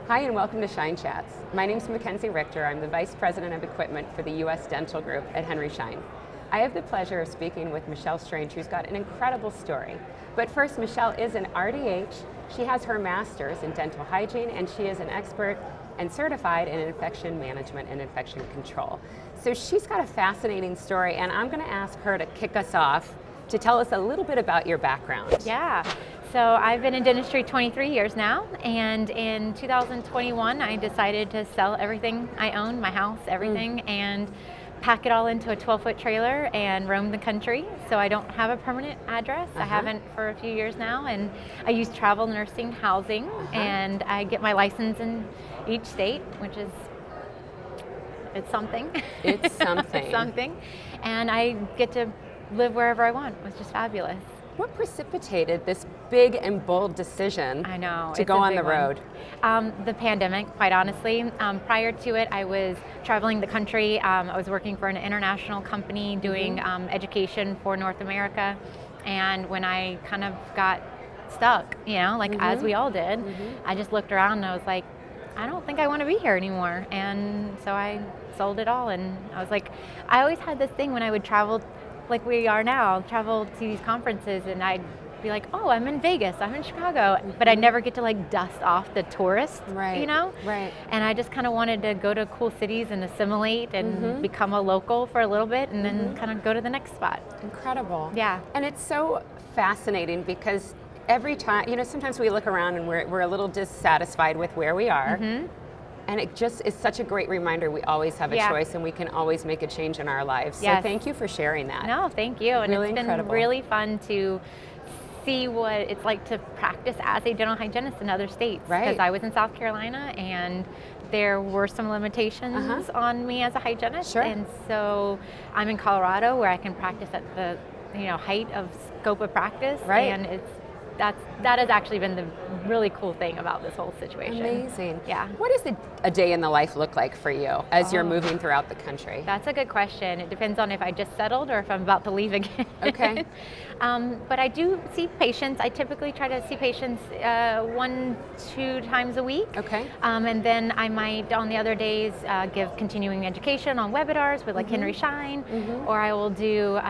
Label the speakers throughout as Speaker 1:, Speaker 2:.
Speaker 1: Hi and welcome to Schein Chats. My name is Mackenzie Richter. I'm the Vice President of Equipment for the U.S. Dental Group at Henry Schein. I have the pleasure of speaking with Michelle Strange, who's got an incredible story. But first, Michelle is an RDH. She has her master's in dental hygiene, and she is an expert and certified in infection management and infection control. So she's got a fascinating story, and I'm going to ask her to kick us off to tell us a little bit about your background.
Speaker 2: Yeah, so I've been in dentistry 23 years now, and in 2021 I decided to sell everything I own, my house, everything, and pack it all into a 12-foot trailer and roam the country. So I don't have a permanent address. I haven't for a few years now, and I use travel nursing housing, and I get my license in each state, which is it's something.
Speaker 1: It's something.
Speaker 2: It's something, and I get to live wherever I want. It was just fabulous.
Speaker 1: What precipitated this big and bold decision to go on the road?
Speaker 2: The pandemic, quite honestly. Prior to it, I was traveling the country. I was working for an international company doing education for North America. And when I kind of got stuck, as we all did, I just looked around and I was like, I don't think I want to be here anymore. And so I sold it all. And I was like, I always had this thing when I would travel like we are now, travel to these conferences, and I'd be like, oh, I'm in Vegas, I'm in Chicago, but I never get to like dust off the tourists,
Speaker 1: Right.
Speaker 2: And I just kind of wanted to go to cool cities and assimilate and become a local for a little bit and then kind of go to the next spot.
Speaker 1: Incredible.
Speaker 2: Yeah.
Speaker 1: And it's so fascinating because every time, sometimes we look around and we're a little dissatisfied with where we are. And it just is such a great reminder we always have a choice and we can always make a change in our lives.
Speaker 2: Yes.
Speaker 1: So thank you for sharing that.
Speaker 2: No, thank you. And
Speaker 1: Really
Speaker 2: it's been
Speaker 1: incredible.
Speaker 2: really fun to see what it's like to practice as a dental hygienist in other states.
Speaker 1: Right.
Speaker 2: Because I was in South Carolina and there were some limitations on me as a hygienist.
Speaker 1: Sure.
Speaker 2: And so I'm in Colorado where I can practice at the height of scope of practice.
Speaker 1: Right.
Speaker 2: And that has actually been the really cool thing about this whole situation.
Speaker 1: Amazing.
Speaker 2: Yeah.
Speaker 1: What does a day in the life look like for you as you're moving throughout the country?
Speaker 2: That's a good question. It depends on if I just settled or if I'm about to leave again.
Speaker 1: Okay.
Speaker 2: But I do see patients. I typically try to see patients 1-2 times a week.
Speaker 1: Okay.
Speaker 2: And then I might, on the other days, give continuing education on webinars with like Henry Schein, or I will do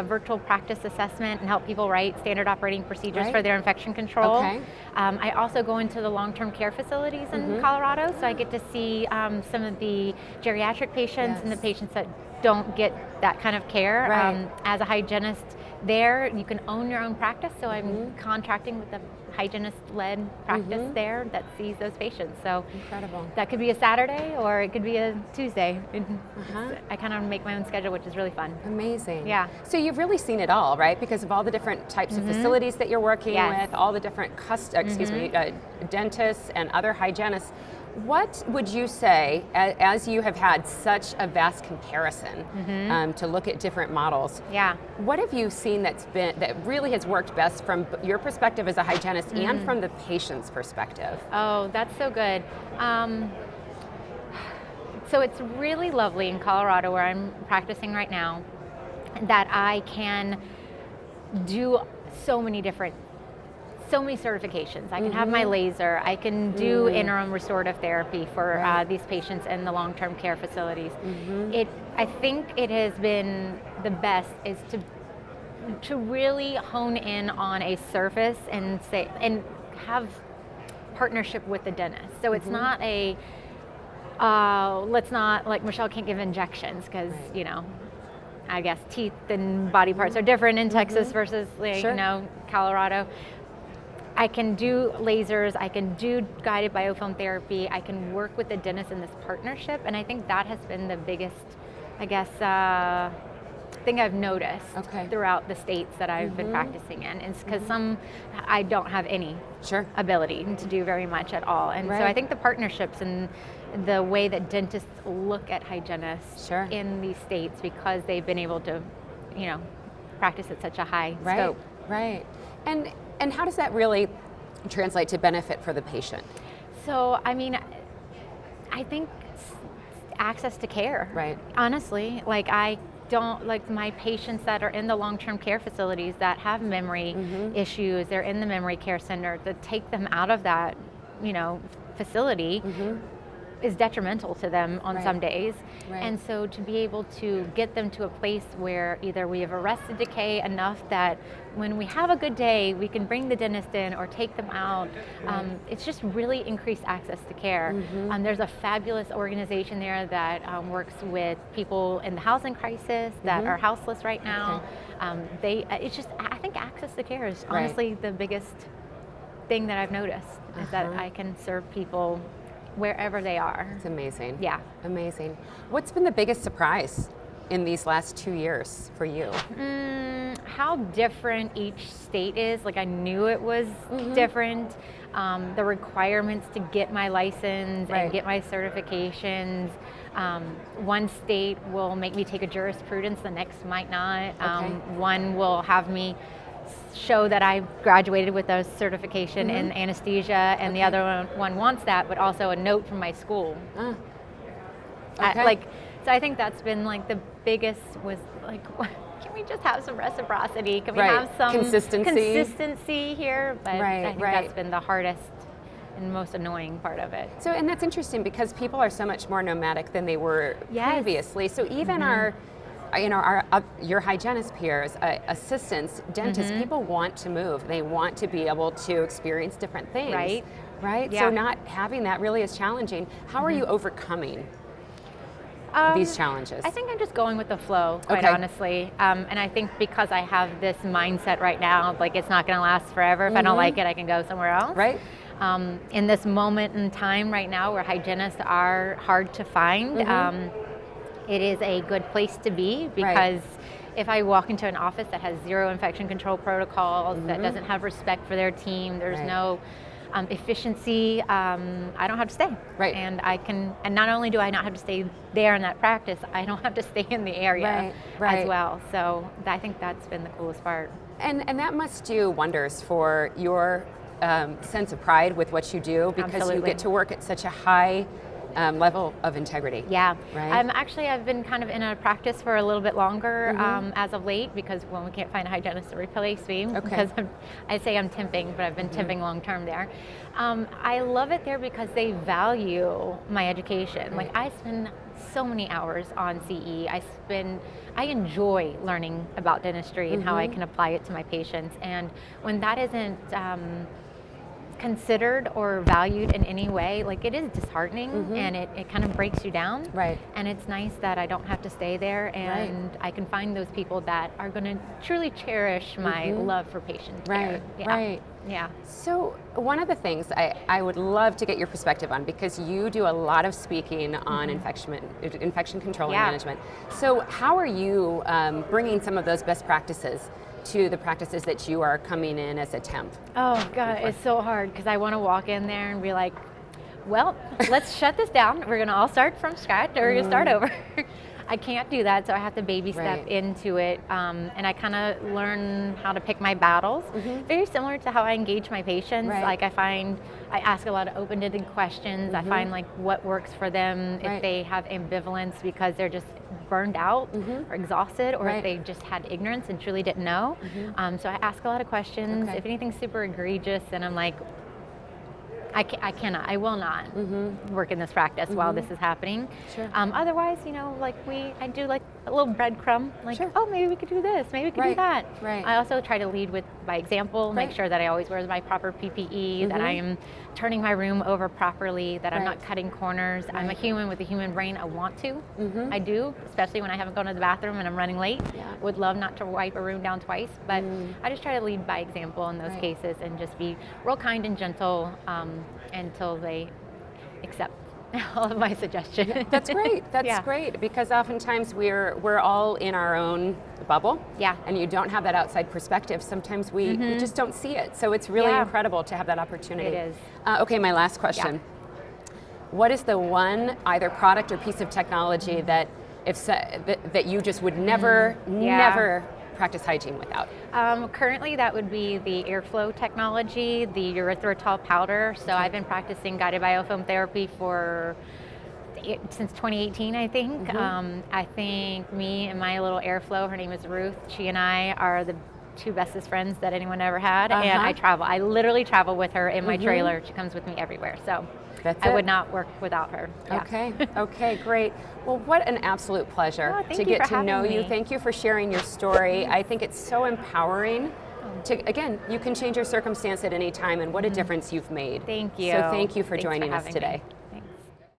Speaker 2: virtual practice assessment and help people write standard operating procedures for their infection control.
Speaker 1: Okay.
Speaker 2: I also go into the long-term care facilities in Colorado, so I get to see some of the geriatric patients and the patients that don't get that kind of care.
Speaker 1: Right.
Speaker 2: As a hygienist there, you can own your own practice, so I'm contracting with a hygienist-led practice there that sees those patients. So
Speaker 1: Incredible.
Speaker 2: that could be a Saturday or it could be a Tuesday. I kind of make my own schedule, which is really fun.
Speaker 1: Amazing.
Speaker 2: Yeah.
Speaker 1: So you've really seen it all, right? Because of all the different types of facilities that you're working with, all the different dentists and other hygienists. What would you say, as you have had such a vast comparison to look at different models?
Speaker 2: Yeah.
Speaker 1: What have you seen that really has worked best from your perspective as a hygienist and from the patient's perspective?
Speaker 2: Oh, that's so good. So it's really lovely in Colorado where I'm practicing right now that I can do so many certifications. I can have my laser. I can do interim restorative therapy for these patients in the long-term care facilities. I think it has been the best is to really hone in on a service and have partnership with the dentist. So it's not let's not, like Michelle can't give injections because I guess teeth and body parts are different in Texas versus Colorado. I can do lasers, I can do guided biofilm therapy, I can work with the dentist in this partnership, and I think that has been the biggest, thing I've noticed throughout the states that I've been practicing in. It's because I don't have any ability to do very much at all. And so I think the partnerships and the way that dentists look at hygienists in these states, because they've been able to, practice at such a high scope.
Speaker 1: Right. And how does that really translate to benefit for the patient?
Speaker 2: So, I think access to care.
Speaker 1: Right.
Speaker 2: Honestly, I don't, my patients that are in the long-term care facilities that have memory issues, they're in the memory care center, to take them out of that facility is detrimental to them on some days.
Speaker 1: Right.
Speaker 2: And so to be able to get them to a place where either we have arrested decay enough that when we have a good day, we can bring the dentist in or take them out. It's just really increased access to care. There's a fabulous organization there that works with people in the housing crisis that are houseless right now. I think access to care is honestly the biggest thing that I've noticed, is that I can serve people wherever they are.
Speaker 1: It's amazing.
Speaker 2: Yeah.
Speaker 1: Amazing. What's been the biggest surprise in these last 2 years for you?
Speaker 2: How different each state is. Like, I knew it was different. The requirements to get my license and get my certifications. One state will make me take a jurisprudence, the next might not. One will have me show that I graduated with a certification in anesthesia, and the other one wants that, but also a note from my school. So I think that's been like the biggest, was like, can we just have some reciprocity? Can we have some consistency here? But I think that's been the hardest and most annoying part of it.
Speaker 1: So, and that's interesting because people are so much more nomadic than they were previously. So even your hygienist peers, assistants, dentists, people want to move. They want to be able to experience different things. Right?
Speaker 2: Yeah.
Speaker 1: So not having that really is challenging. How are you overcoming these challenges?
Speaker 2: I think I'm just going with the flow, quite honestly. And I think because I have this mindset right now, like, it's not going to last forever. If I don't like it, I can go somewhere else.
Speaker 1: Right.
Speaker 2: In this moment in time right now where hygienists are hard to find, it is a good place to be, because if I walk into an office that has zero infection control protocols, that doesn't have respect for their team, there's no efficiency, I don't have to stay. And and not only do I not have to stay there in that practice, I don't have to stay in the area as well. So I think that's been the coolest part.
Speaker 1: And that must do wonders for your sense of pride with what you do, because you get to work at such a high level of integrity.
Speaker 2: Yeah.
Speaker 1: Right?
Speaker 2: I've been kind of in a practice for a little bit longer as of late, because when we can't find a hygienist to replace me, because I say I'm temping, but I've been temping long term there. I love it there because they value my education. Like, I spend so many hours on CE. I enjoy learning about dentistry and how I can apply it to my patients. And when that isn't considered or valued in any way, like, it is disheartening, and it kind of breaks you down. And it's nice that I don't have to stay there, and I can find those people that are going to truly cherish my love for patient care. Yeah.
Speaker 1: So one of the things I would love to get your perspective on, because you do a lot of speaking on infection control and management. So how are you bringing some of those best practices to the practices that you are coming in as a temp?
Speaker 2: Oh God, it's so hard, because I want to walk in there and be like, well, let's shut this down. We're going to all start from scratch, or we're going to start over. I can't do that, so I have to baby step into it, and I kind of learn how to pick my battles. Very similar to how I engage my patients. Like, I ask a lot of open-ended questions. I find, like, what works for them, if they have ambivalence because they're just burned out or exhausted, or if they just had ignorance and truly didn't know. So I ask a lot of questions. If anything's super egregious, then I'm like, I will not work in this practice while this is happening. Otherwise, I do like a little breadcrumb, like, oh, maybe we could do this, maybe we could do that. I also try to lead by example, make sure that I always wear my proper PPE, that I am turning my room over properly, that I'm not cutting corners. I'm a human with a human brain. I want to. I do, especially when I haven't gone to the bathroom and I'm running late. Would love not to wipe a room down twice, but I just try to lead by example in those cases, and just be real kind and gentle until they accept all of my suggestions.
Speaker 1: That's great. That's great, because oftentimes we're all in our own bubble. And you don't have that outside perspective. Sometimes we just don't see it. So it's really incredible to have that opportunity.
Speaker 2: It is.
Speaker 1: Okay, my last question. What is the one either product or piece of technology that that you just would never practice hygiene without?
Speaker 2: Currently, that would be the airflow technology, the erythritol powder. So I've been practicing guided biofilm therapy since 2018, I think. I think me and my little airflow, her name is Ruth, she and I are the two bestest friends that anyone ever had,
Speaker 1: Uh-huh.
Speaker 2: and I literally travel with her in my trailer. She comes with me everywhere, so I would not work without her. Yeah.
Speaker 1: Okay, okay, great. Well, what an absolute pleasure
Speaker 2: Oh, thank
Speaker 1: to
Speaker 2: you
Speaker 1: get
Speaker 2: for
Speaker 1: to know
Speaker 2: having
Speaker 1: you.
Speaker 2: me.
Speaker 1: Thank you for sharing your story. I think it's so empowering. Again, you can change your circumstance at any time, and what a difference you've made.
Speaker 2: Thank you.
Speaker 1: So thank you for
Speaker 2: Thanks
Speaker 1: joining us
Speaker 2: having
Speaker 1: today.
Speaker 2: me.